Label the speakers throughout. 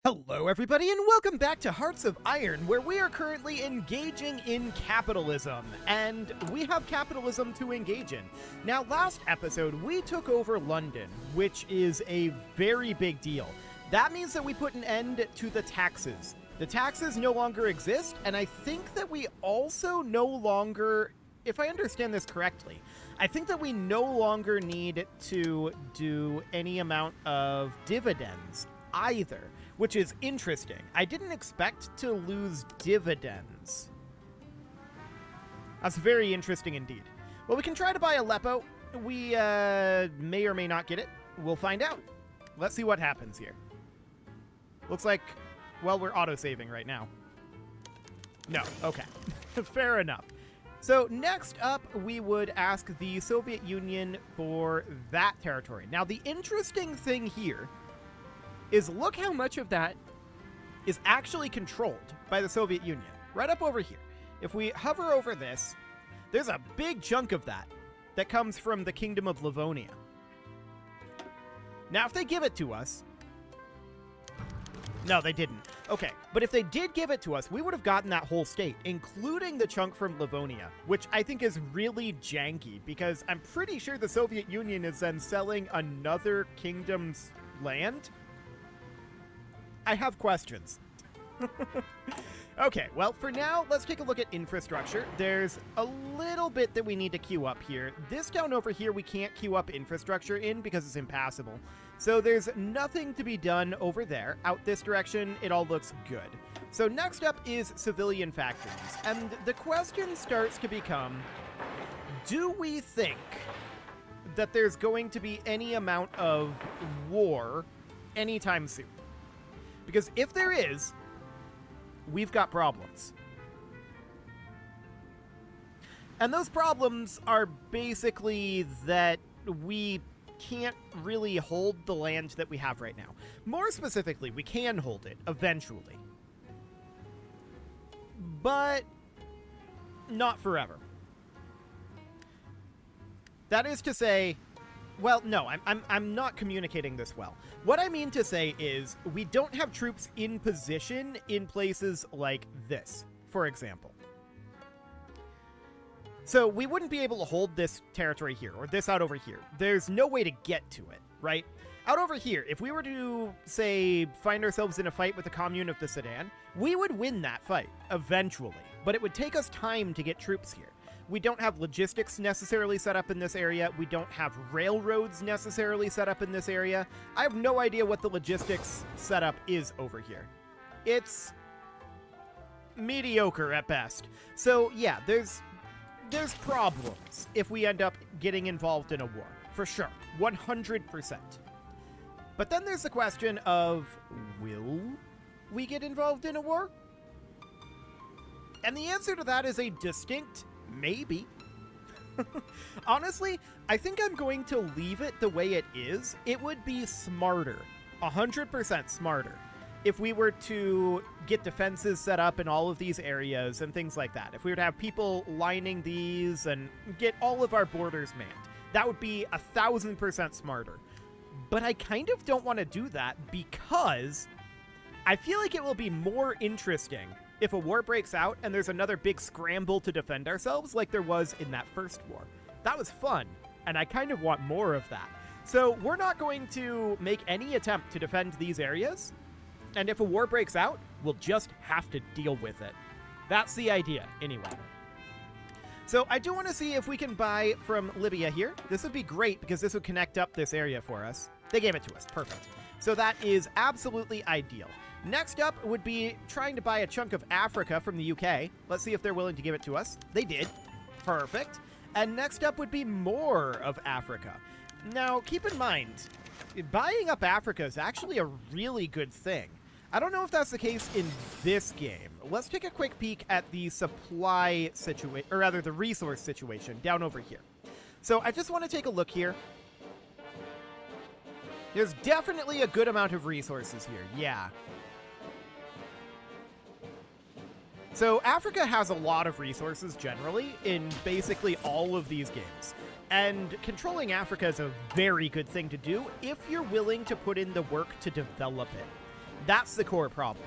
Speaker 1: Hello everybody and welcome back to Hearts of Iron, where we are currently engaging in capitalism, and we have capitalism to engage in. Now, last episode we took over London, which is a very big deal. That means that we put an end to the taxes. The taxes no longer exist, and I think that we also no longer, if I understand this correctly, I think that we no longer need to do any amount of dividends either, which is interesting. I didn't expect to lose dividends. That's very interesting indeed. Well, we can try to buy Aleppo. We may or may not get it. We'll find out. Let's see what happens here. Looks like, well, we're auto-saving right now. No, okay. Fair enough. So next up, we would ask the Soviet Union for that territory. Now, the interesting thing here is look how much of that is actually controlled by the Soviet Union. Right up over here. If we hover over this, there's a big chunk of that that comes from the Kingdom of Livonia. Now, if they give it to us... No, they didn't. Okay, but if they did give it to us, we would have gotten that whole state, including the chunk from Livonia, which I think is really janky, because I'm pretty sure the Soviet Union is then selling another kingdom's land. I have questions. Okay, well, for now, let's take a look at infrastructure. There's a little bit that we need to queue up here. This down over here, we can't queue up infrastructure in because it's impassable. So there's nothing to be done over there. Out this direction, it all looks good. So next up is civilian factories. And the question starts to become, do we think that there's going to be any amount of war anytime soon? Because if there is, we've got problems. And those problems are basically that we can't really hold the land that we have right now. More specifically, we can hold it eventually. But not forever. That is to say, well, no, I'm not communicating this well. What I mean to say is we don't have troops in position in places like this, for example. So we wouldn't be able to hold this territory here or this out over here. There's no way to get to it, right? Out over here, if we were to, say, find ourselves in a fight with the Commune of the Sudan, we would win that fight eventually, but it would take us time to get troops here. We don't have logistics necessarily set up in this area. We don't have railroads necessarily set up in this area. I have no idea what the logistics setup is over here. It's mediocre at best. So yeah, there's problems if we end up getting involved in a war, for sure, 100%. But then there's the question of, will we get involved in a war? And the answer to that is a distinct maybe. Honestly, I think I'm going to leave it the way it is. It would be smarter, 100% smarter, if we were to get defenses set up in all of these areas and things like that. If we were to have people lining these and get all of our borders manned, that would be 1,000% smarter. But I kind of don't want to do that because I feel like it will be more interesting if a war breaks out and there's another big scramble to defend ourselves like there was in that first war. That was fun, and I kind of want more of that. So we're not going to make any attempt to defend these areas, and if a war breaks out, we'll just have to deal with it. That's the idea, anyway. So I do want to see if we can buy from Libya here. This would be great because this would connect up this area for us. They gave it to us. Perfect. So that is absolutely ideal. Next up would be trying to buy a chunk of Africa from the UK. Let's see if they're willing to give it to us. They did. Perfect. And next up would be more of Africa. Now, keep in mind, buying up Africa is actually a really good thing. I don't know if that's the case in this game. Let's take a quick peek at the supply situation, or rather the resource situation down over here. So I just want to take a look here. There's definitely a good amount of resources here. Yeah. So Africa has a lot of resources generally in basically all of these games. And controlling Africa is a very good thing to do if you're willing to put in the work to develop it. That's the core problem.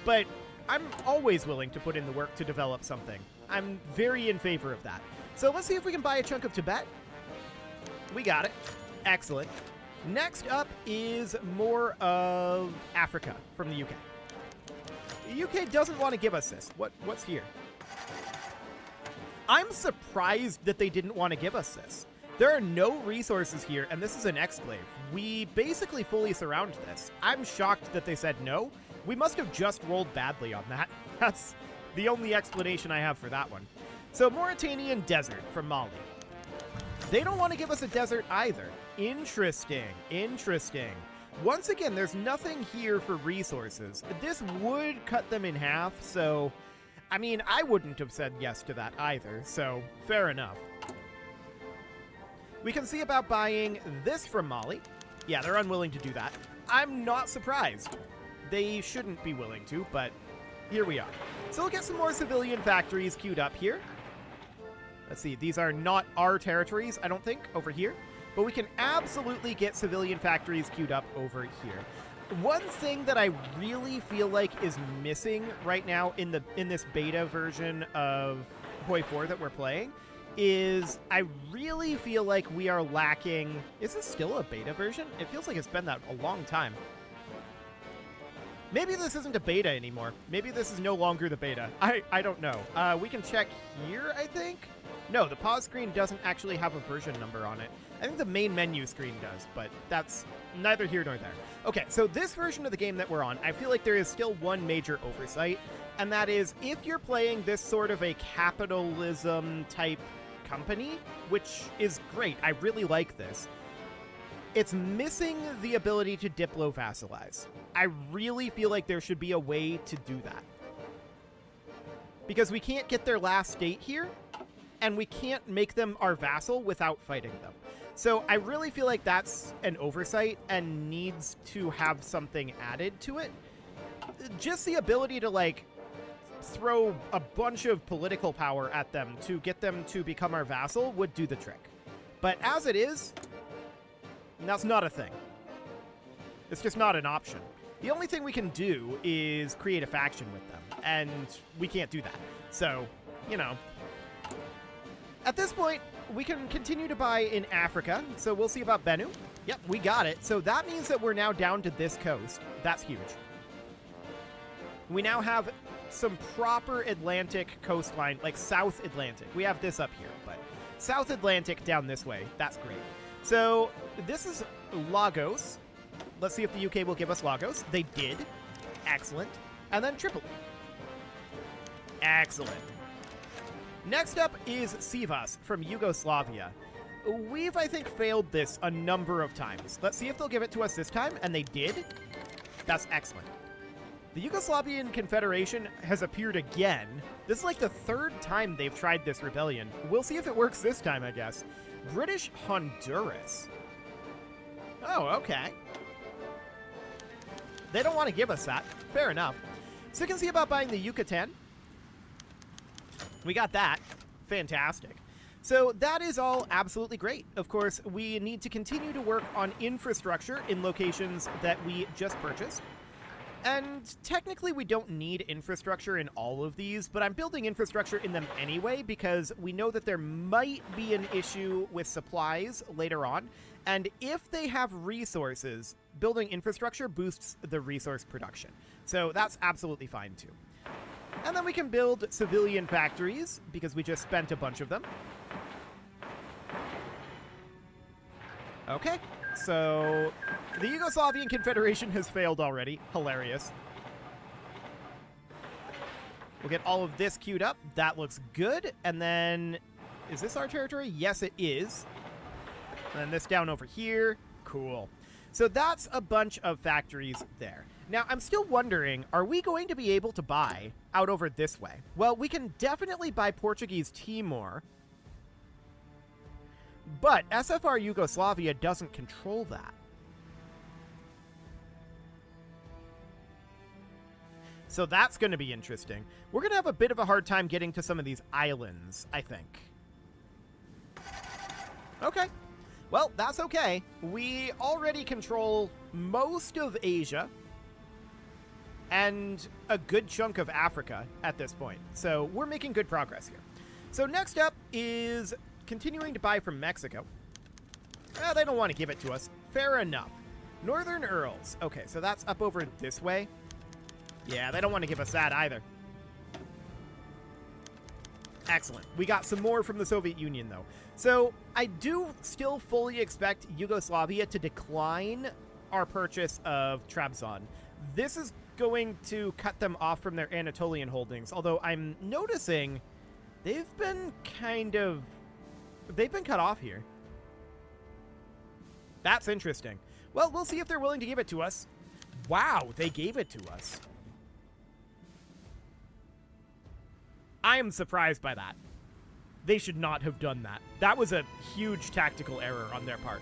Speaker 1: But I'm always willing to put in the work to develop something. I'm very in favor of that. So let's see if we can buy a chunk of Tibet. We got it. Excellent. Next up is more of Africa from the UK. The UK doesn't want to give us this. What's here? I'm surprised that they didn't want to give us this. There are no resources here, and this is an exclave. We basically fully surround this. I'm shocked that they said no. We must have just rolled badly on that. That's the only explanation I have for that one. So Mauritanian desert from Mali. They don't want to give us a desert either. Interesting, interesting. Once again, there's nothing here for resources. This would cut them in half, so... I mean, I wouldn't have said yes to that either, so fair enough. We can see about buying this from Mali. Yeah, they're unwilling to do that. I'm not surprised. They shouldn't be willing to, but here we are. So we'll get some more civilian factories queued up here. Let's see, these are not our territories, I don't think, over here. But we can absolutely get civilian factories queued up over here. One thing that I really feel like is missing right now in this beta version of Hoi 4 that we're playing is I really feel like we are lacking... Is this still a beta version? It feels like it's been that a long time. Maybe this isn't a beta anymore. Maybe this is no longer the beta. I don't know. We can check here, I think? No, the pause screen doesn't actually have a version number on it. I think the main menu screen does, but that's neither here nor there. Okay, so this version of the game that we're on, I feel like there is still one major oversight, and that is if you're playing this sort of a capitalism type company, which is great, I really like this, it's missing the ability to diplo-vassalize. I really feel like there should be a way to do that. Because we can't get their last state here, and we can't make them our vassal without fighting them. So I really feel like that's an oversight and needs to have something added to it. Just the ability to, like, throw a bunch of political power at them to get them to become our vassal would do the trick. But as it is, that's not a thing. It's just not an option. The only thing we can do is create a faction with them, and we can't do that. So, you know. At this point, we can continue to buy in Africa, so we'll see about Benue. Yep, we got it. So that means that we're now down to this coast. That's huge. We now have some proper Atlantic coastline, like South Atlantic. We have this up here, but South Atlantic down this way. That's great. So this is Lagos. Let's see if the UK will give us Lagos. They did. Excellent. And then Tripoli. Excellent. Next up is Sivas from Yugoslavia. We've, I think, failed this a number of times. Let's see if they'll give it to us this time, and they did. That's excellent. The Yugoslavian Confederation has appeared again. This is like the third time they've tried this rebellion. We'll see if it works this time, I guess. British Honduras. Oh, okay. They don't want to give us that. Fair enough. So you can see about buying the Yucatan. We got that. Fantastic. So that is all absolutely great. Of course, we need to continue to work on infrastructure in locations that we just purchased. And technically we don't need infrastructure in all of these, but I'm building infrastructure in them anyway because we know that there might be an issue with supplies later on. And if they have resources, building infrastructure boosts the resource production. So that's absolutely fine too. And then we can build civilian factories, because we just spent a bunch of them. Okay, so the Yugoslavian Confederation has failed already. Hilarious. We'll get all of this queued up. That looks good. And then, is this our territory? Yes, it is. And then this down over here. Cool. So that's a bunch of factories there. Now, I'm still wondering, are we going to be able to buy out over this way? Well, we can definitely buy Portuguese Timor, but SFR Yugoslavia doesn't control that. So that's going to be interesting. We're going to have a bit of a hard time getting to some of these islands, I think. Okay. Well, that's okay. We already control most of Asia. and a good chunk of Africa at this point. So we're making good progress here. So next up is continuing to buy from Mexico. They don't want to give it to us. Fair enough. Northern Earls. Okay, so that's up over this way. Yeah, they don't want to give us that either. Excellent. We got some more from the Soviet Union, though. So I do still fully expect Yugoslavia to decline our purchase of Trabzon. This is going to cut them off from their Anatolian holdings, although I'm noticing they've been cut off here. That's interesting. Well, we'll see if they're willing to give it to us. Wow, they gave it to us. I am surprised by that. They should not have done that. That was a huge tactical error on their part.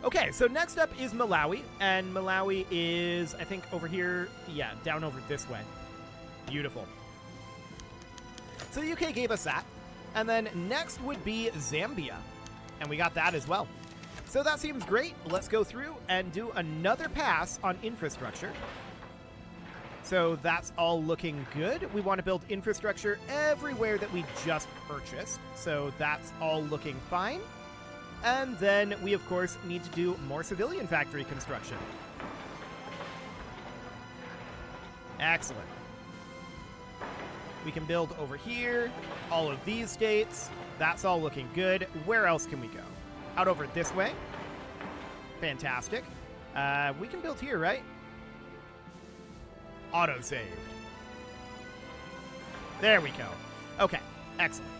Speaker 1: Okay, so next up is Malawi, and Malawi is, I think, over here. Yeah, down over this way. Beautiful. So the UK gave us that. And then next would be Zambia, and we got that as well. So that seems great. Let's go through and do another pass on infrastructure. So that's all looking good. We want to build infrastructure everywhere that we just purchased. So that's all looking fine. And then we, of course, need to do more civilian factory construction. Excellent. We can build over here, all of these states. That's all looking good. Where else can we go? Out over this way. Fantastic. We can build here, right? Auto-saved. There we go. Okay, excellent.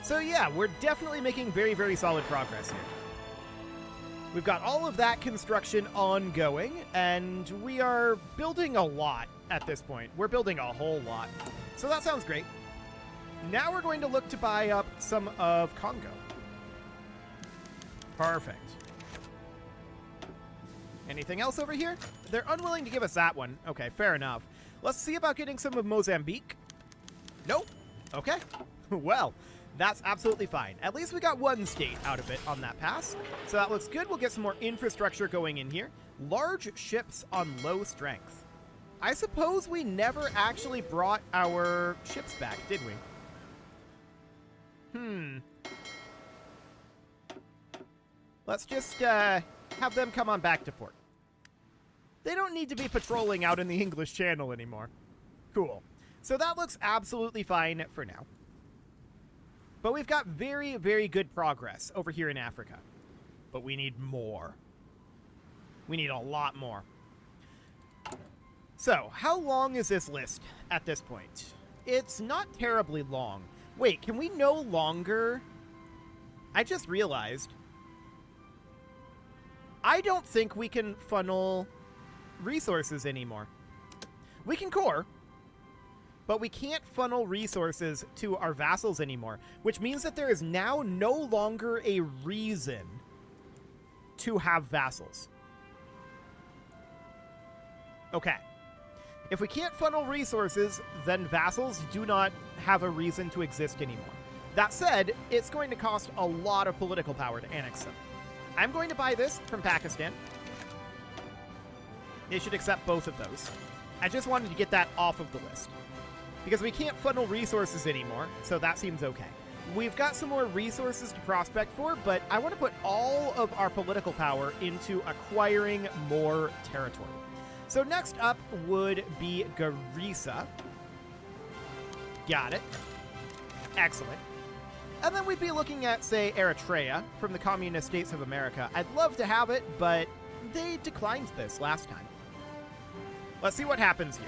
Speaker 1: So yeah, we're definitely making very, very solid progress here. We've got all of that construction ongoing, and we are building a lot at this point. We're building a whole lot. So that sounds great. Now we're going to look to buy up some of Congo. Perfect. Anything else over here? They're unwilling to give us that one. Okay, fair enough. Let's see about getting some of Mozambique. Nope. Okay. Well, that's absolutely fine. At least we got one state out of it on that pass. So that looks good. We'll get some more infrastructure going in here. Large ships on low strength. I suppose we never actually brought our ships back, did we? Let's just have them come on back to port. They don't need to be patrolling out in the English Channel anymore. Cool. So that looks absolutely fine for now. But we've got very, very good progress over here in Africa. But we need more. We need a lot more. So, how long is this list at this point? It's not terribly long. Wait, can we no longer... I just realized... I don't think we can funnel resources anymore. We can core, but we can't funnel resources to our vassals anymore, which means that there is now no longer a reason to have vassals. Okay. If we can't funnel resources, then vassals do not have a reason to exist anymore. That said, it's going to cost a lot of political power to annex them. I'm going to buy this from Pakistan. They should accept both of those. I just wanted to get that off of the list. Because we can't funnel resources anymore, so that seems okay. We've got some more resources to prospect for, but I want to put all of our political power into acquiring more territory. So next up would be Garissa. Got it. Excellent. And then we'd be looking at, say, Eritrea from the Communist States of America. I'd love to have it, but they declined this last time. Let's see what happens here.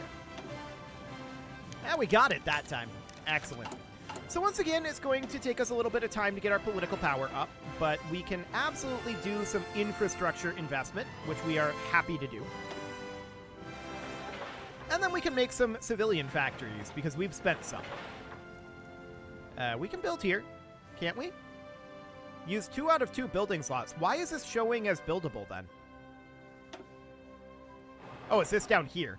Speaker 1: And we got it that time. Excellent. So once again, it's going to take us a little bit of time to get our political power up, but we can absolutely do some infrastructure investment, which we are happy to do. And then we can make some civilian factories, because we've spent some. We can build here, can't we? Use 2 out of 2 building slots. Why is this showing as buildable, then? Oh, it's this down here.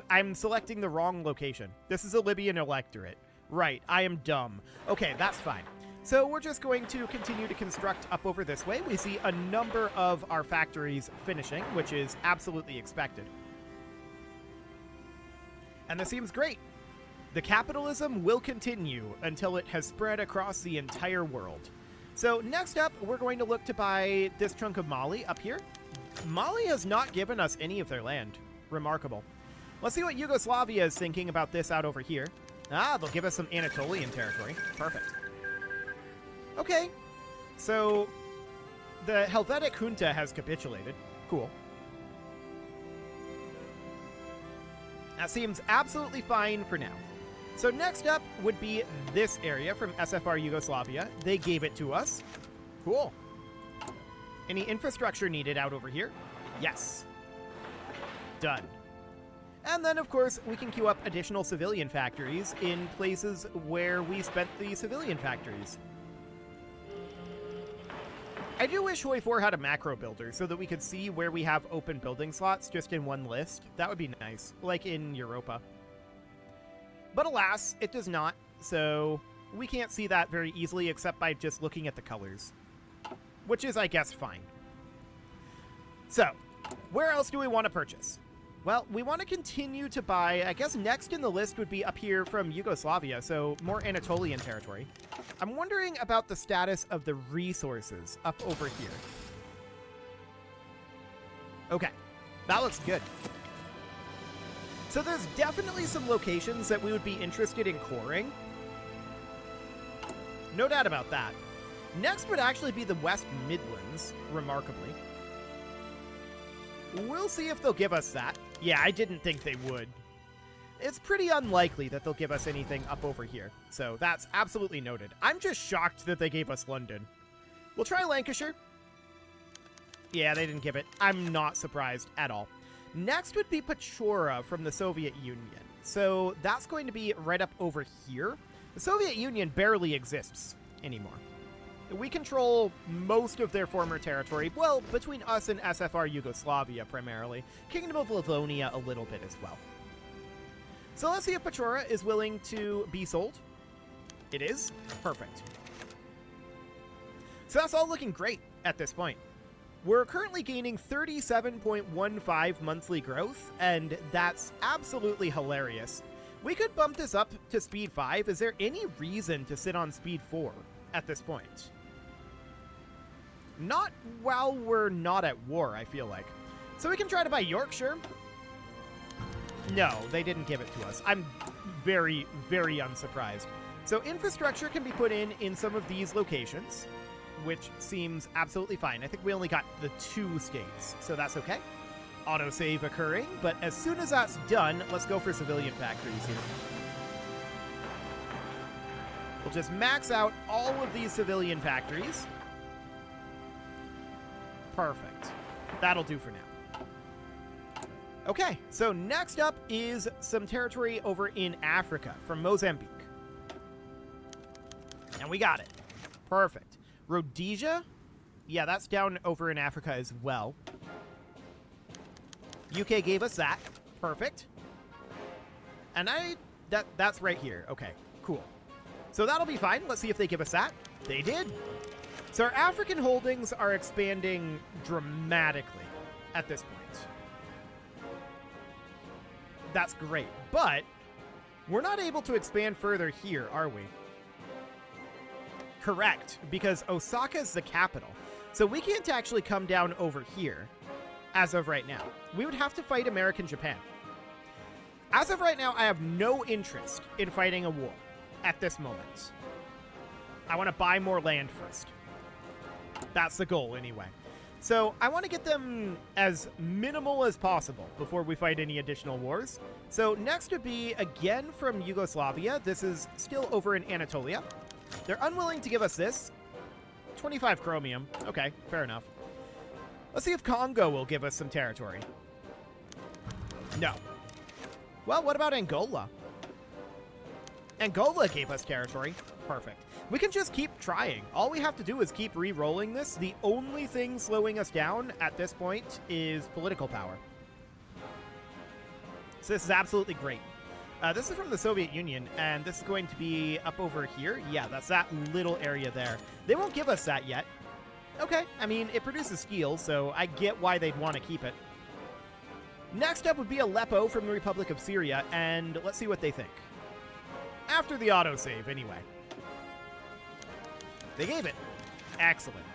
Speaker 1: I'm selecting the wrong location. This is a Libyan electorate. Right, I am dumb. Okay, that's fine. So we're just going to continue to construct up over this way. We see a number of our factories finishing, which is absolutely expected. And this seems great. The capitalism will continue until it has spread across the entire world. So next up, we're going to look to buy this chunk of Mali up here. Mali has not given us any of their land. Remarkable. Let's see what Yugoslavia is thinking about this out over here. Ah, they'll give us some Anatolian territory. Perfect. Okay. So the Helvetic junta has capitulated. Cool. That seems absolutely fine for now. So next up would be this area from SFR Yugoslavia. They gave it to us. Cool. Any infrastructure needed out over here? Yes. Done. And then, of course, we can queue up additional civilian factories in places where we spent the civilian factories. I do wish Hoi 4 had a macro builder so that we could see where we have open building slots just in one list. That would be nice, like in Europa. But alas, it does not, so we can't see that very easily except by just looking at the colors. Which is, I guess, fine. So, where else do we want to purchase? Well, we want to continue to buy, I guess next in the list would be up here from Yugoslavia, so more Anatolian territory. I'm wondering about the status of the resources up over here. Okay, that looks good. So there's definitely some locations that we would be interested in coring. No doubt about that. Next would actually be the West Midlands, remarkably. We'll see if they'll give us that. Yeah, I didn't think they would. It's pretty unlikely that they'll give us anything up over here, so that's absolutely noted. I'm just shocked that they gave us London. We'll try Lancashire. Yeah, they didn't give it. I'm not surprised at all. Next would be Pechora from the Soviet Union. So that's going to be right up over here. The Soviet Union barely exists anymore. We control most of their former territory, well, between us and SFR Yugoslavia primarily. Kingdom of Livonia a little bit as well. So let's see if Pechora is willing to be sold. It is. Perfect. So that's all looking great at this point. We're currently gaining 37.15 monthly growth, and that's absolutely hilarious. We could bump this up to speed 5. Is there any reason to sit on speed 4 at this point? Not while we're not at war, I feel like. So we can try to buy Yorkshire. No, they didn't give it to us. I'm very, very unsurprised. So infrastructure can be put in some of these locations, which seems absolutely fine. I think we only got the 2 states, so that's okay. Autosave occurring, but as soon as that's done, let's go for civilian factories here. We'll just max out all of these civilian factories. Perfect. That'll do for now. Okay, so next up is some territory over in Africa from Mozambique. And we got it. Perfect. Rhodesia? Yeah, that's down over in Africa as well. UK gave us that. Perfect. And that's right here. Okay, cool. So that'll be fine. Let's see if they give us that. They did. So our African holdings are expanding dramatically at this point. That's great. But we're not able to expand further here, are we? Correct, because Osaka's the capital. So we can't actually come down over here as of right now. We would have to fight American Japan. As of right now, I have no interest in fighting a war at this moment. I want to buy more land first. That's the goal anyway. So I want to get them as minimal as possible before we fight any additional wars. So next would be, again, from Yugoslavia. This is still over in Anatolia. They're unwilling to give us this. 25 chromium. Okay, fair enough. Let's see if Congo will give us some territory. No. Well, what about Angola? Angola gave us territory. Perfect. We can just keep trying. All we have to do is keep re-rolling this. The only thing slowing us down at this point is political power. So this is absolutely great. This is from the Soviet Union, and this is going to be up over here. Yeah, that's that little area there. They won't give us that yet. Okay, I mean, it produces steel, so I get why they'd want to keep it. Next up would be Aleppo from the Republic of Syria, and let's see what they think. After the autosave, anyway. They gave it. Excellent.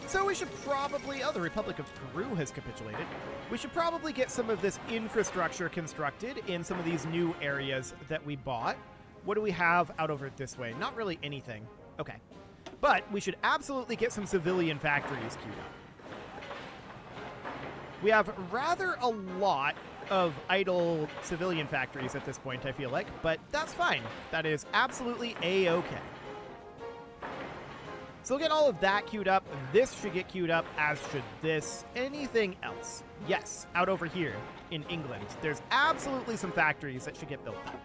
Speaker 1: So we should probably... Oh, the Republic of Peru has capitulated. We should probably get some of this infrastructure constructed in some of these new areas that we bought. What do we have out over this way? Not really anything. Okay. But we should absolutely get some civilian factories queued up. We have rather a lot of idle civilian factories at this point, I feel like, but that's fine. That is absolutely A-okay. So we'll get all of that queued up. This should get queued up, as should this. Anything else? Yes, out over here in England, there's absolutely some factories that should get built up.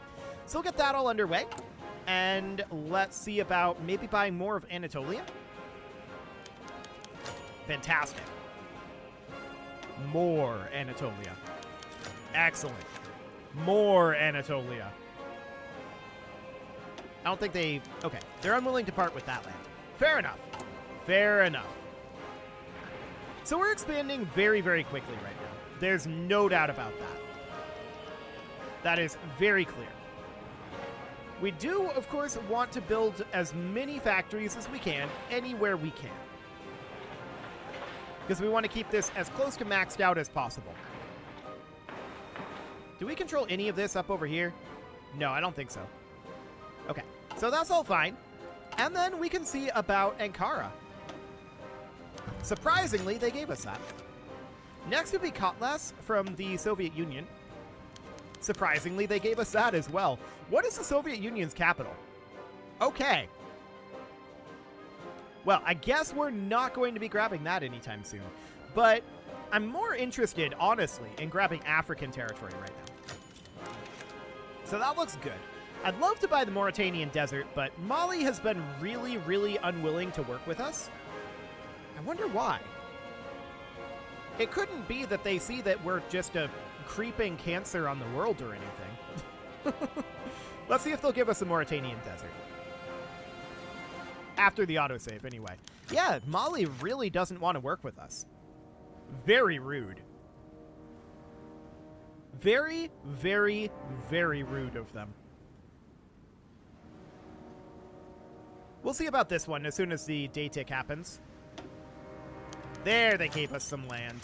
Speaker 1: So we'll get that all underway. And let's see about maybe buying more of Anatolia. Fantastic. More Anatolia. Excellent. More Anatolia. I don't think they... Okay, they're unwilling to part with that land. Fair enough. Fair enough. So we're expanding very, very quickly right now. There's no doubt about that. That is very clear. We do, of course, want to build as many factories as we can, anywhere we can. Because we want to keep this as close to maxed out as possible. Do we control any of this up over here? No, I don't think so. Okay, so that's all fine. And then we can see about Ankara. Surprisingly, they gave us that. Next would be Kotlas from the Soviet Union. Surprisingly, they gave us that as well. What is the Soviet Union's capital? Okay. Well, I guess we're not going to be grabbing that anytime soon. But I'm more interested, honestly, in grabbing African territory right now. So that looks good. I'd love to buy the Mauritanian desert, but Mali has been really, really unwilling to work with us. I wonder why. It couldn't be that they see that we're just a creeping cancer on the world or anything. Let's see if they'll give us the Mauritanian desert. After the autosave, anyway. Yeah, Mali really doesn't want to work with us. Very rude. Very, very, very rude of them. We'll see about this one as soon as the day tick happens. There, they gave us some land.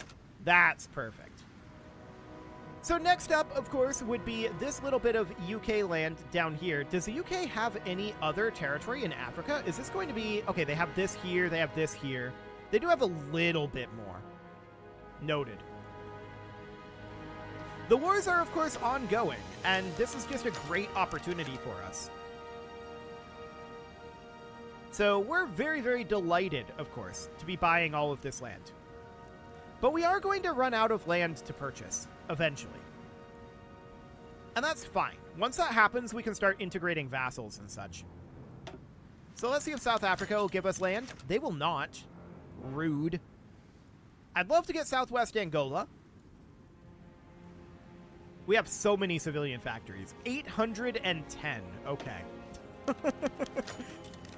Speaker 1: That's perfect. So next up, of course, would be this little bit of UK land down here. Does the UK have any other territory in Africa? Is this going to be... Okay, they have this here, they have this here. They do have a little bit more. Noted. The wars are, of course, ongoing, and this is just a great opportunity for us. So we're very, very delighted, of course, to be buying all of this land. But we are going to run out of land to purchase, eventually. And that's fine. Once that happens, we can start integrating vassals and such. So let's see if South Africa will give us land. They will not. Rude. I'd love to get Southwest Angola. We have so many civilian factories. 810. Okay.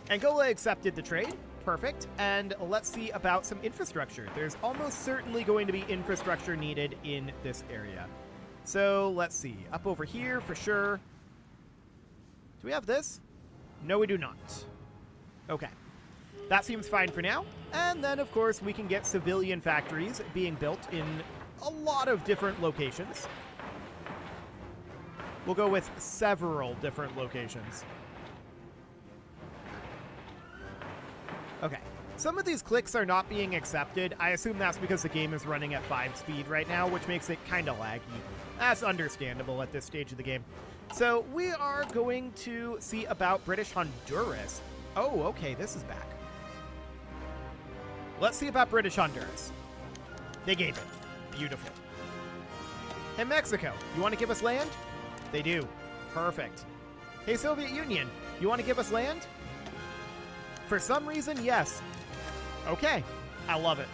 Speaker 1: Angola accepted the trade. Perfect. And let's see about some infrastructure. There's almost certainly going to be infrastructure needed in this area. So let's see. Up over here for sure. Do we have this? No, we do not. Okay. That seems fine for now. And then, of course, we can get civilian factories being built in a lot of different locations. We'll go with several different locations. Okay. Some of these clicks are not being accepted. I assume that's because the game is running at 5 speed right now, which makes it kind of laggy. That's understandable at this stage of the game. So we are going to see about British Honduras. Oh, okay, this is back. Let's see about British Honduras. They gave it. Beautiful. And Mexico, you want to give us land? They do. Perfect. Hey, Soviet Union, you want to give us land? For some reason, yes. Okay, I love it.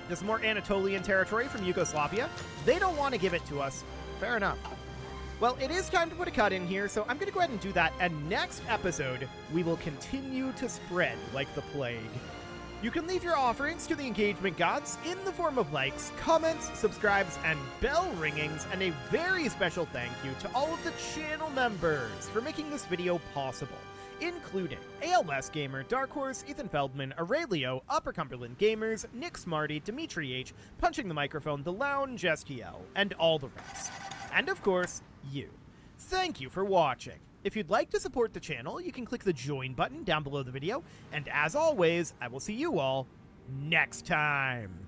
Speaker 1: There's more Anatolian territory from Yugoslavia. They don't want to give it to us. Fair enough. Well, it is time to put a cut in here, so I'm going to go ahead and do that. And next episode, we will continue to spread like the plague. You can leave your offerings to the engagement gods in the form of likes, comments, subscribes, and bell ringings, and a very special thank you to all of the channel members for making this video possible, including ALS Gamer, Dark Horse, Ethan Feldman, Aurelio, Upper Cumberland Gamers, Nick Smarty, Dimitri H, Punching the Microphone, The Lounge STL, and all the rest. And of course, you. Thank you for watching. If you'd like to support the channel, you can click the join button down below the video, and as always, I will see you all next time.